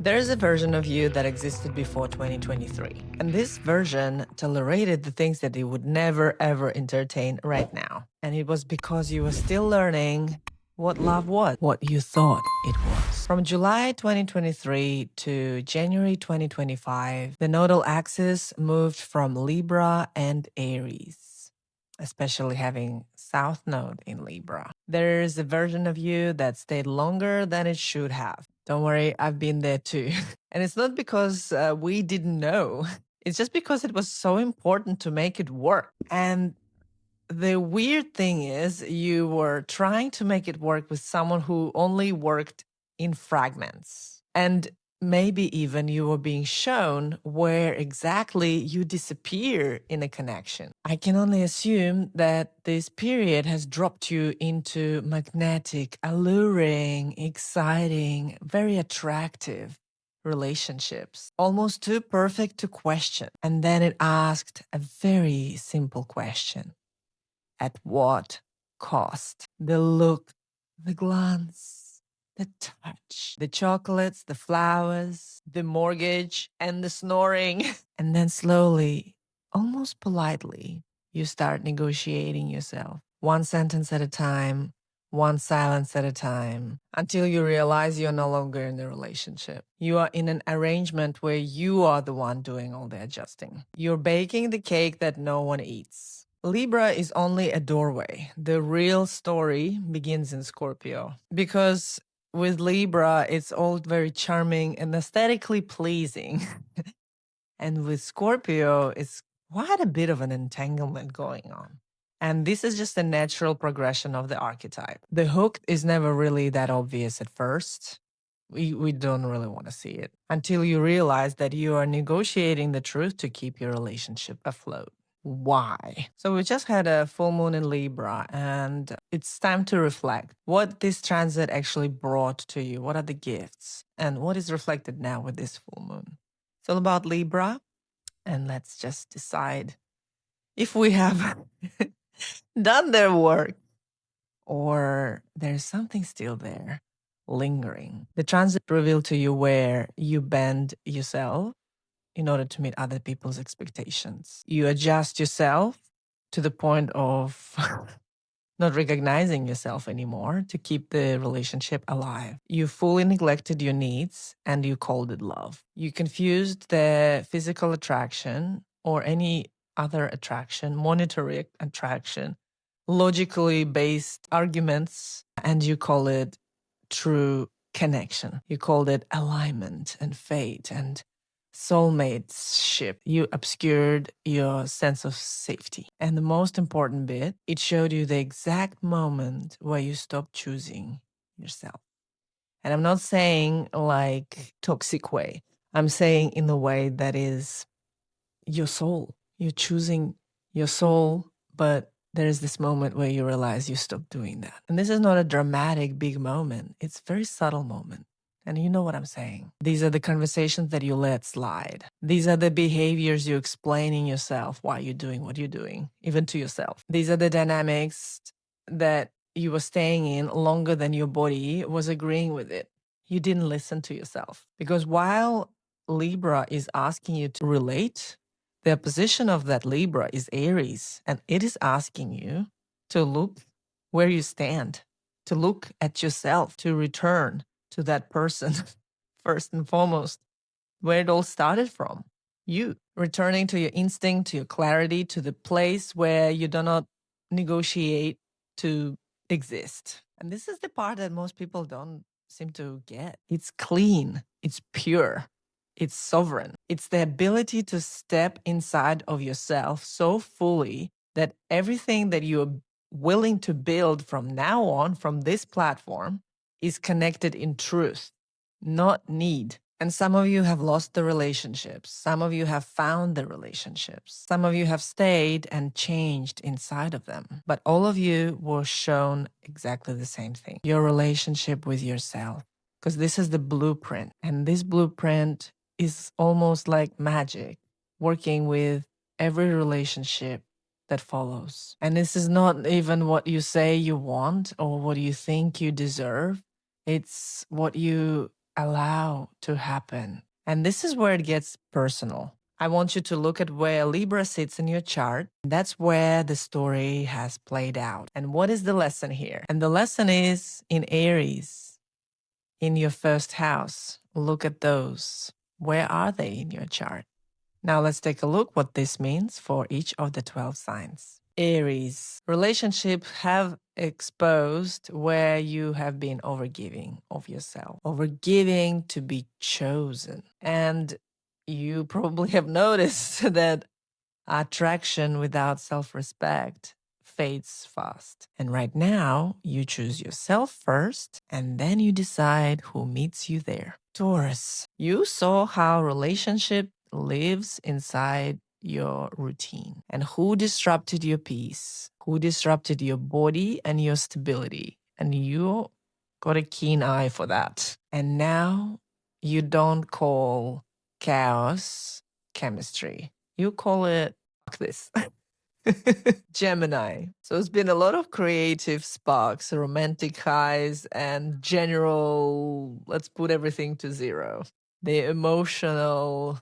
There is a version of you that existed before 2023, and this version tolerated the things that it would never ever entertain right now. And it was because you were still learning what love was, what you thought it was. From July 2023 to January 2025, the nodal axis moved from Libra and Aries, especially having South Node in Libra. There's a version of you that stayed longer than it should have. Don't worry, I've been there too. And it's not because we didn't know. It's just because it was so important to make it work. And the weird thing is, you were trying to make it work with someone who only worked in fragments. And maybe even you were being shown where exactly you disappear in a connection. I can only assume that this period has dropped you into magnetic, alluring, exciting, very attractive relationships, almost too perfect to question. And then it asked a very simple question. At what cost? The look, the glance, the touch, the chocolates, the flowers, the mortgage, and the snoring. And then slowly, almost politely, you start negotiating yourself, one sentence at a time, one silence at a time, until you realize you're no longer in the relationship. You are in an arrangement where you are the one doing all the adjusting. You're baking the cake that no one eats. Libra is only a doorway. The real story begins in Scorpio. Because with Libra, it's all very charming and aesthetically pleasing. And with Scorpio, it's quite a bit of an entanglement going on. And this is just a natural progression of the archetype. The hook is never really that obvious at first. We don't really want to see it until you realize that you are negotiating the truth to keep your relationship afloat. Why? So we just had a full moon in Libra, and it's time to reflect what this transit actually brought to you. What are the gifts? And what is reflected now with this full moon? It's all about Libra, and let's just decide if we have done their work or there's something still there lingering. The transit revealed to you where you bend yourself in order to meet other people's expectations. You adjust yourself to the point of not recognizing yourself anymore to keep the relationship alive. You fully neglected your needs and you called it love. You confused the physical attraction or any other attraction, monetary attraction, logically based arguments, and you call it true connection. You called it alignment and fate and soulmateship. You obscured your sense of safety. And the most important bit, it showed you the exact moment where you stopped choosing yourself. And I'm not saying like toxic way. I'm saying in the way that is your soul. You're choosing your soul, but there is this moment where you realize you stopped doing that. And this is not a dramatic big moment. It's a very subtle moment. And you know what I'm saying. These are the conversations that you let slide. These are the behaviors you're explaining yourself why you're doing what you're doing, even to yourself. These are the dynamics that you were staying in longer than your body was agreeing with it. You didn't listen to yourself. Because while Libra is asking you to relate, the opposition of that Libra is Aries, and it is asking you to look where you stand, to look at yourself, to return to that person, first and foremost, where it all started from. You returning to your instinct, to your clarity, to the place where you do not negotiate to exist. And this is the part that most people don't seem to get. It's clean, it's pure, it's sovereign. It's the ability to step inside of yourself so fully that everything that you're willing to build from now on, from this platform, is connected in truth, not need. And some of you have lost the relationships. Some of you have found the relationships. Some of you have stayed and changed inside of them. But all of you were shown exactly the same thing, your relationship with yourself. Because this is the blueprint. And this blueprint is almost like magic, working with every relationship that follows. And this is not even what you say you want or what you think you deserve. It's what you allow to happen. And this is where it gets personal. I want you to look at where Libra sits in your chart. That's where the story has played out. And what is the lesson here? And the lesson is in Aries, in your first house. Look at those. Where are they in your chart? Now let's take a look what this means for each of the 12 signs. Aries, relationships have exposed where you have been overgiving of yourself, overgiving to be chosen. And you probably have noticed that attraction without self-respect fades fast. And right now, you choose yourself first, and then you decide who meets you there. Taurus, you saw how relationship lives inside your routine and who disrupted your peace, who disrupted your body and your stability. And you got a keen eye for that. And now you don't call chaos chemistry. You call it this. Gemini. So it's been a lot of creative sparks, romantic highs, and general, let's put everything to zero. The emotional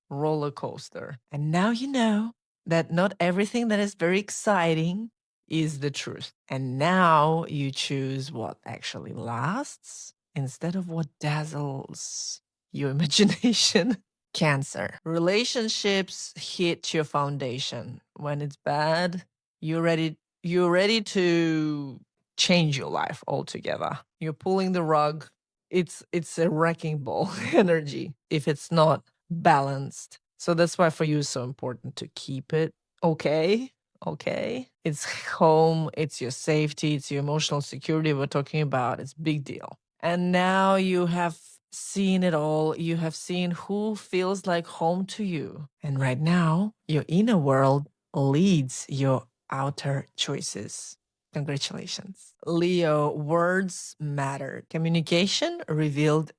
roller coaster. And now you know that not everything that is very exciting is the truth. And now you choose what actually lasts instead of what dazzles your imagination. Cancer. Relationships hit your foundation. When it's bad, you're ready to change your life altogether. You're pulling the rug. It's a wrecking ball energy if it's not balanced. So that's why for you it's so important to keep it okay. Okay. It's home, it's your safety, it's your emotional security we're talking about. It's a big deal. And now you have seen it all. You have seen who feels like home to you. And right now, your inner world leads your outer choices. Congratulations. Leo, words matter. Communication revealed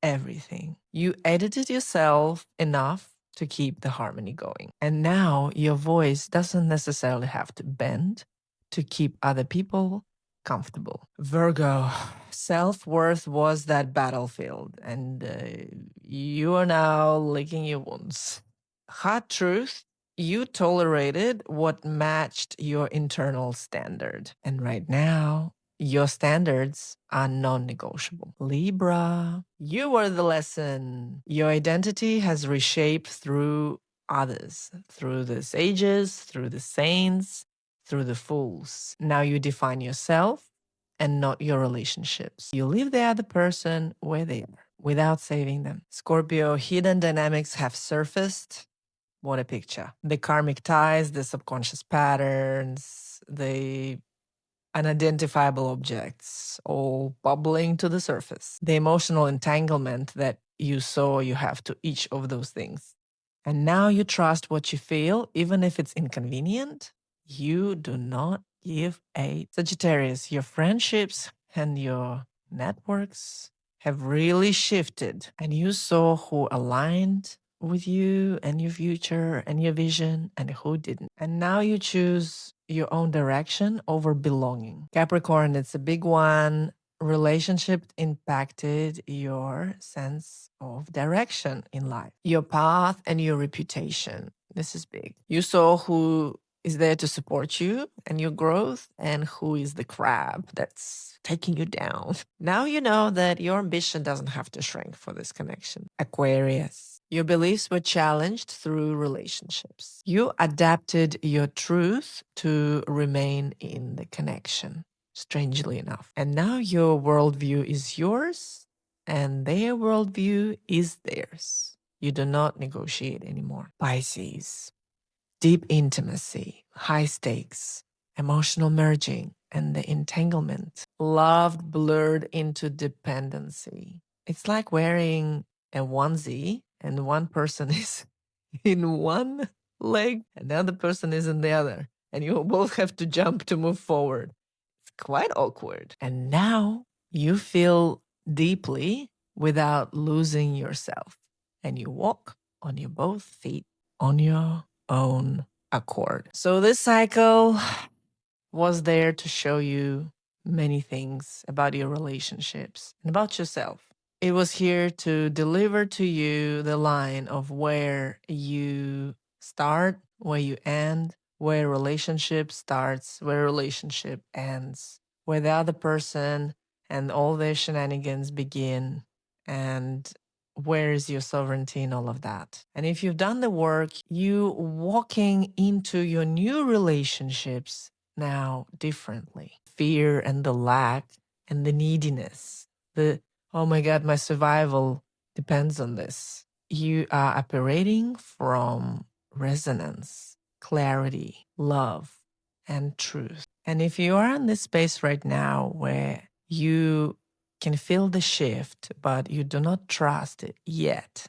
everything. You edited yourself enough to keep the harmony going. And now your voice doesn't necessarily have to bend to keep other people comfortable. Virgo, self-worth was that battlefield, and you are now licking your wounds. Hard truth, you tolerated what matched your internal standard. And right now, your standards are non-negotiable. Libra, you were the lesson. Your identity has reshaped through others, through the sages, through the saints, through the fools. Now you define yourself and not your relationships. You leave the other person where they are without saving them. Scorpio, hidden dynamics have surfaced. What a picture. The karmic ties, the subconscious patterns, the unidentifiable objects, all bubbling to the surface. The emotional entanglement that you saw you have to each of those things. And now you trust what you feel, even if it's inconvenient. You do not give a Sagittarius. Your friendships and your networks have really shifted, and you saw who aligned with you and your future and your vision and who didn't. And now you choose your own direction over belonging. Capricorn, it's a big one. Relationship impacted your sense of direction in life, your path and your reputation. This is big. You saw who is there to support you and your growth and who is the crab that's taking you down. Now you know that your ambition doesn't have to shrink for this connection. Aquarius, your beliefs were challenged through relationships. You adapted your truth to remain in the connection, strangely enough. And now your worldview is yours and their worldview is theirs. You do not negotiate anymore. Pisces, deep intimacy, high stakes, emotional merging, and the entanglement. Love blurred into dependency. It's like wearing a onesie and one person is in one leg and the other person is in the other. And you both have to jump to move forward. It's quite awkward. And now you feel deeply without losing yourself. And you walk on your both feet on your own accord. So this cycle was there to show you many things about your relationships and about yourself. It was here to deliver to you the line of where you start, where you end, where relationship starts, where relationship ends, where the other person and all their shenanigans begin, and where is your sovereignty in all of that. And if you've done the work, you walking into your new relationships now differently. Fear and the lack and the neediness, the oh my God, my survival depends on this. You are operating from resonance, clarity, love, and truth. And if you are in this space right now where you can feel the shift, but you do not trust it yet,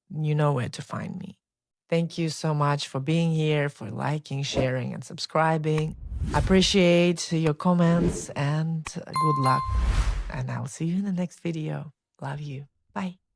you know where to find me. Thank you so much for being here, for liking, sharing, and subscribing. Appreciate your comments and good luck. And I'll see you in the next video. Love you. Bye.